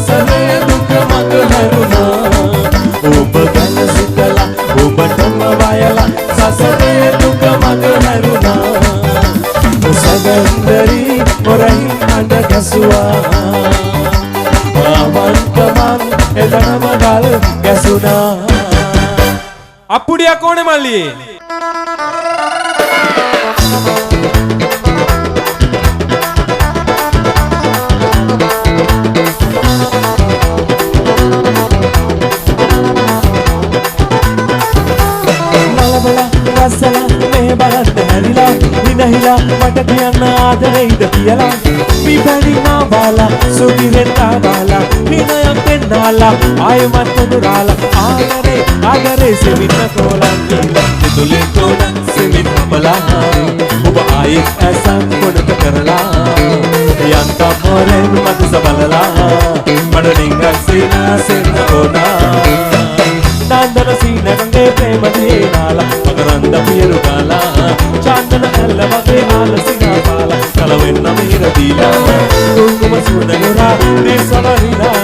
සසරේ දුක මඟ හැරුණා ඔබ ගැන සිතලා ඔබටම වයලා සසරේ දුක මඟ හැරුණා සැබඳරි මොරහින් අඬ ගැසුවා ආවන්තමන් එතනම ගල් ගැසුණා අප්පුඩියක් ඕනේ මල්ලියේ රසලා මේ බලන්න හැරිලා විනහිලා මට කියන්න ආදරෙයිද කියලා විපරිණා බාලා සුගිරෙන්නා බාලා විනයක් පෙන්නාලා ආයමත් දුරාලා ආදරේ සෙමින්න තෝලන් කියලා දුලේ තෝන සෙමින්න බලා ඔබ ආයේ ඇසන් කොනක කරලා යන්ත මොරෙන් මත සබලලා මඩ ඩිංගක් සීනා සෙන්න ඕනා නන්දන සීනගගේ ප්‍රේම දේනාලා මකරන්ද පියරු කාලා චන්දන ඇල්ල වගේ ආලසිනා පාලා කලවෙන්න මිහිර දීලා කුංගුම සුනගුරා දේශවරිනා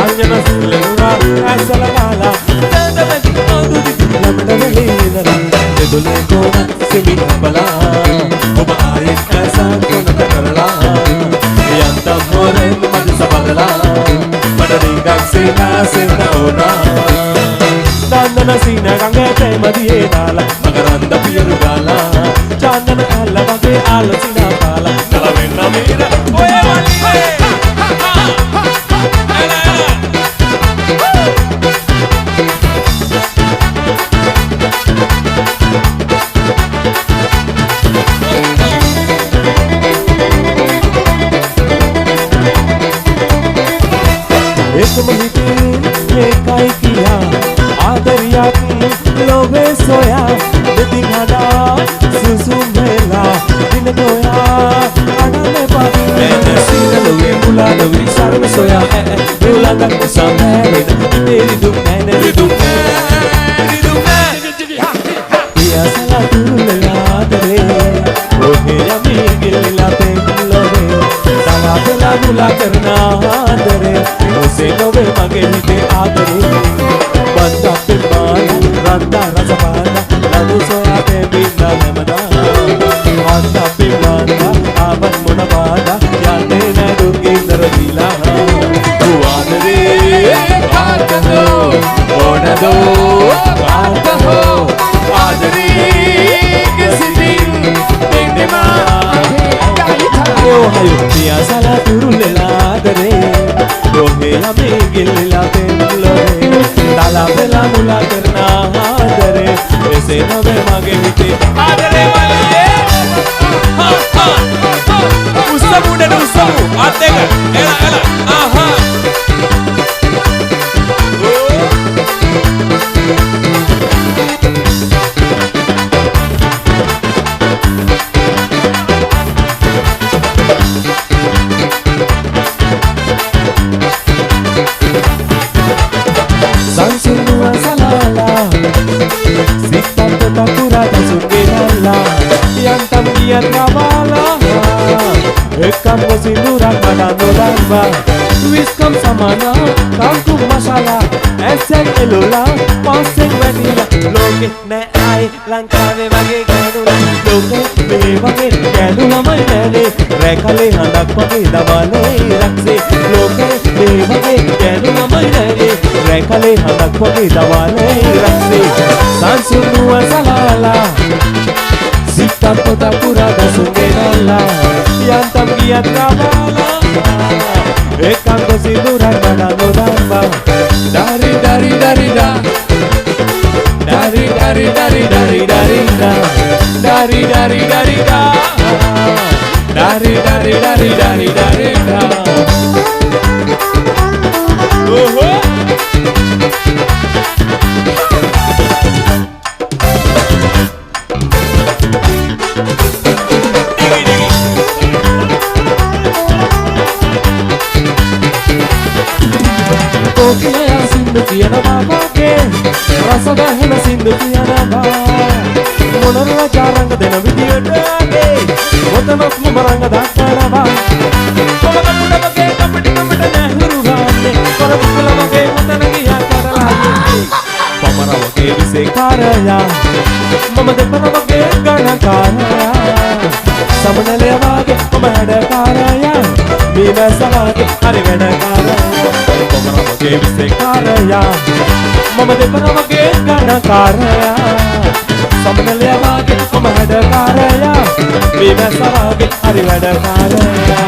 ආඤ්ඤන සිල්ලුරා ඇසල කාලා දදමැති අදුදි ලම්ඩන ලීනලා දෙදුලේ කොන සෙමින් බලා ඔබ ආයේ ඇසා කොනක කරලා යන්ත මොරෙන් මද සබලලා මඩ රිංගක් සීනා සෙන්න ඕනා චන්දන සීනගගේ ප්‍රේම දේනාලා මකරන්ද පියරු කාලා චන්දන ඇල්ල වගේ ආලසිනා පාලා කලවෙන්න මිහිර ඔය වලියේ එකම හිතේ ඒකයි කියා ආදරියක් ලෝභේ සොයා දෙතින් හදා සුසුමෙලා දින ගෝයා අනනේ පාති මෙන්න සීනලුවේ මුලාලුවේ සරම සොයා දුලඟක් සමහැරෙන දෙවි දුක් නැනේ රිදුක් පියාසලා තුරුලලා ආදරේ ඔහේ යමි ගිල්ලා පෙන්ලෝවේ තලාපලා මුලා කරන ආදරේ ඔසේ නොවේ මගේ හිතේ ආදරේ බන්දප්පේ මාන රන්දා රසපාන ලදු සොයා දෙවිලා හැමදා බන්දප්පේ මාන ආවත් මොන පාඩා යන්නේ නෑ දුකින්දර දීලා ආදරේ ආදරෝ ඕනදෝ ආදහෝ ආදරේ කිසිදින් දෙන්නමා යෝ හයෝ පියාසලා තුරුලලා ආදරේ ඔහේ යමේ ගිල්ලා පෙන්ලෝවේ තලාපලා මුලා කරන ආදරේ එසේ නොවේ මගේ හිතේ ආදරේ වලියේ උස්සමුඩන උස්සමු අත් දෙක එලා ආහා Sansunua salala Sikta takurada sungenala Yantam dia kabala Ekam posindura kadando darba Wiskam samana Kangkum masala Esek elola Pasek vanilla Loke ne ai Lankave wage ganula Loke me wage ganula mai nane Rekale handak wage dawale rakse Loke me wage ganula mai nane Rekale handak wage dawale rakse Sansunua salala Sikta takurada sungenala Yantam giat kabala Ekam posindura kadando darba Dari dari dari da Dari dari dari dari dari da Dari dari dari da Dari dari dari dari dari da Kokilaya sindu kiyana babage Rasa gahena sindu kiyana ba Monarla charanga dena vidiyata Motanok mumaranga dakana ba Komaga pudabage kapiti kamata nehuru gaane විශ්ේකාරයා මම දෙපන වගේ ගණකාරයා සමනලය වාගේ මම හැඩකාරයා මේ වැසවාගේ හරි වැඩකාරයා කොමන වගේ විශ්ේකාරයා මම දෙපන වගේ ගණකාරයා සමනලය වාගේ මම හැඩකාරයා මේ වැසවාගේ හරි වැඩකාරයා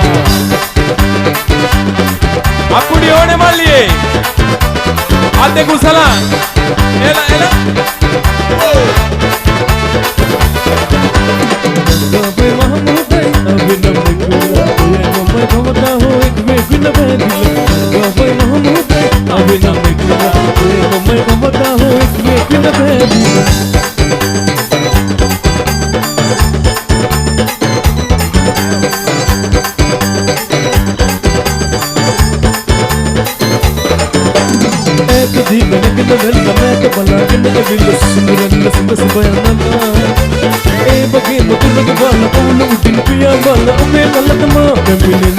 අකුඩි ඕනේ මල්ලියේ අද්දේ කුසලා එලා එලා Gabe Mahmood abinam nikla mumbai bhavata ho ek vekin bedila Gabe Mahmood abinam nikla mumbai bhavata ho ek vekin bedila ek di benekna velna mek balagna evil sunduranna sunda subayana e bage mukunna bala pulu udin piya bala me nalatama bembile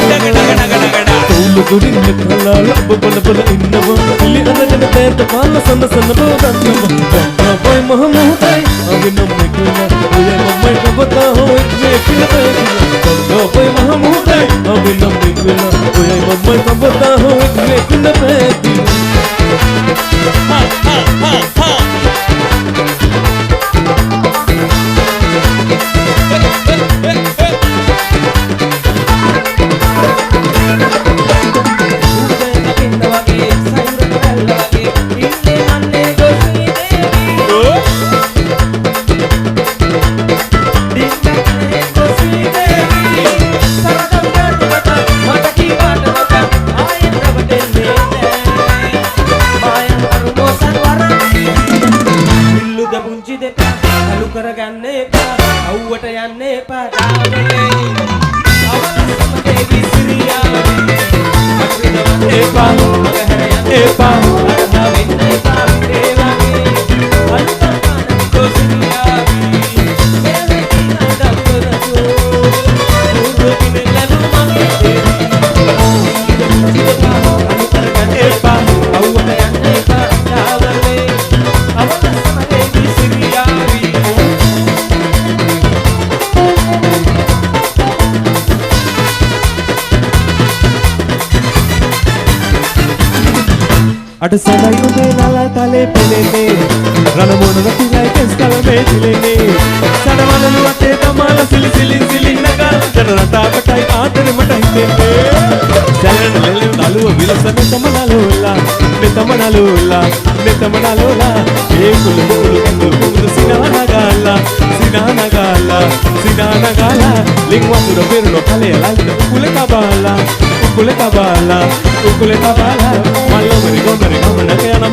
pulu gurin khala lab bala bala innava illi anagana teta pala sanna sanna bodanna boy Mahmood avinam nikla oya mammai kabata ho ek vekin bedila boy Mahmood avinam nikla oya mammai kabata ho ek vekin bedila ha ha ha ha අට සැබයි උදේ නලා තලේ පෙලෙන්නේ රණ මොන රතිලයි කෙස් කල මේ දිලෙන්නේ සඩවලලු අතේ තමාල සිලි සිලි සිලි නගා ජන රටාකටයි ආදරෙ මට හිතෙන්නේ සැලෙන ලෙලු නලුව විලසන තමනලෝලා මෙතමනලෝලා ඒ කුළු කුළු සිනානගාලා ලිං වතුර පෙරන කලේ ලයින කුල කබාලා මල්ලොමරි ගොමරි ගමන යන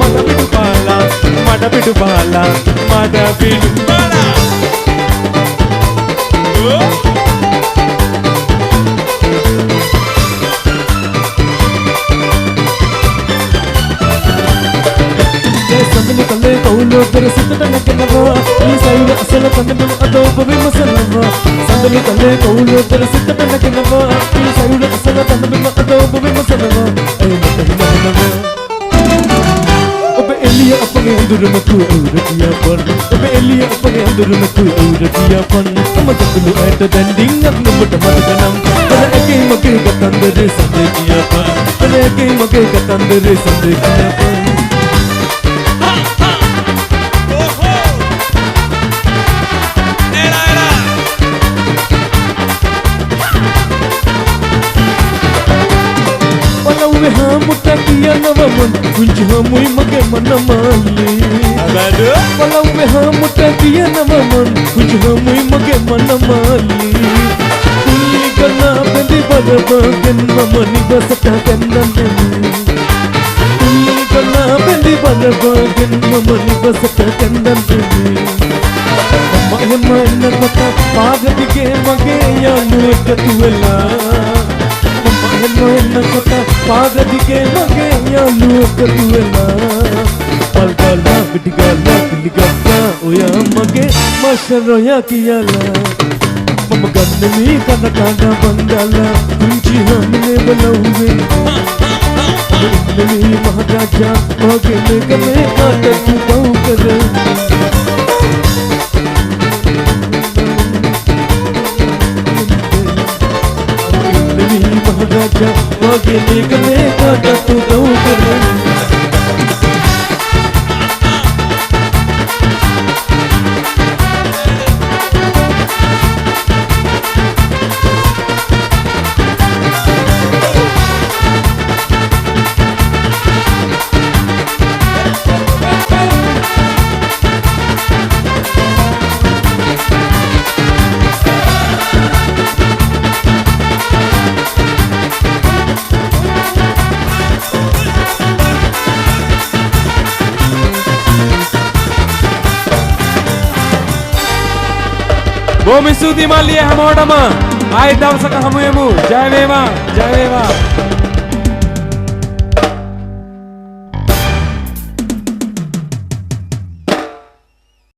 මට පිටු පාලා සම්මලි කලේ කවුලෝතර සිතට නැගෙනවා ඊ සයිල අසල කඳුළු අදෝප විමසනවා සම්මලි කලේ කවුලෝතර සිතට නැගෙනවා ඊ සයිල අසල කඳුළු අදෝප විමසනවා ඒ මට හිතනවා ඔබ එළිය අපගේ අඳුරම කුරුරකියා පොන් ඔබ එළිය අපගේ අඳුරම කුරුරකියා පොන් අමතකලු ඇට දැන් ඩිංගක් නුඹට මතකනම් අර එකේ මගේ කතන්දරේ සඳේ කියා පොන් අර එකේ මගේ කතන්දරේ සඳේ කියා පොන් muta kiya navaman kunji hamui mage manamali agadu walau me muta kiya navaman kunji hamui mage manamali kulli kana bendi badabagen mamani basata kannanne kulli kana bendi badabagen mamani basata kannanne mama nagata paagadige mage yanu ekatu wela नकता पागदिके मगे Yalu कतुवेला पलपला बिटिगाला किलिगप्पा ओया मगे मशरोया कियाला मम गन्नमी कनकाना बंगाला कुंची हमने बलौवे इन्नमी महाराजा मगे में काट तू बहु कर බොහොම ස්තුතියි මල්ලිය හැමෝටම ආයෙත් දවසක හමු වෙමු ජය වේවා ජය වේවා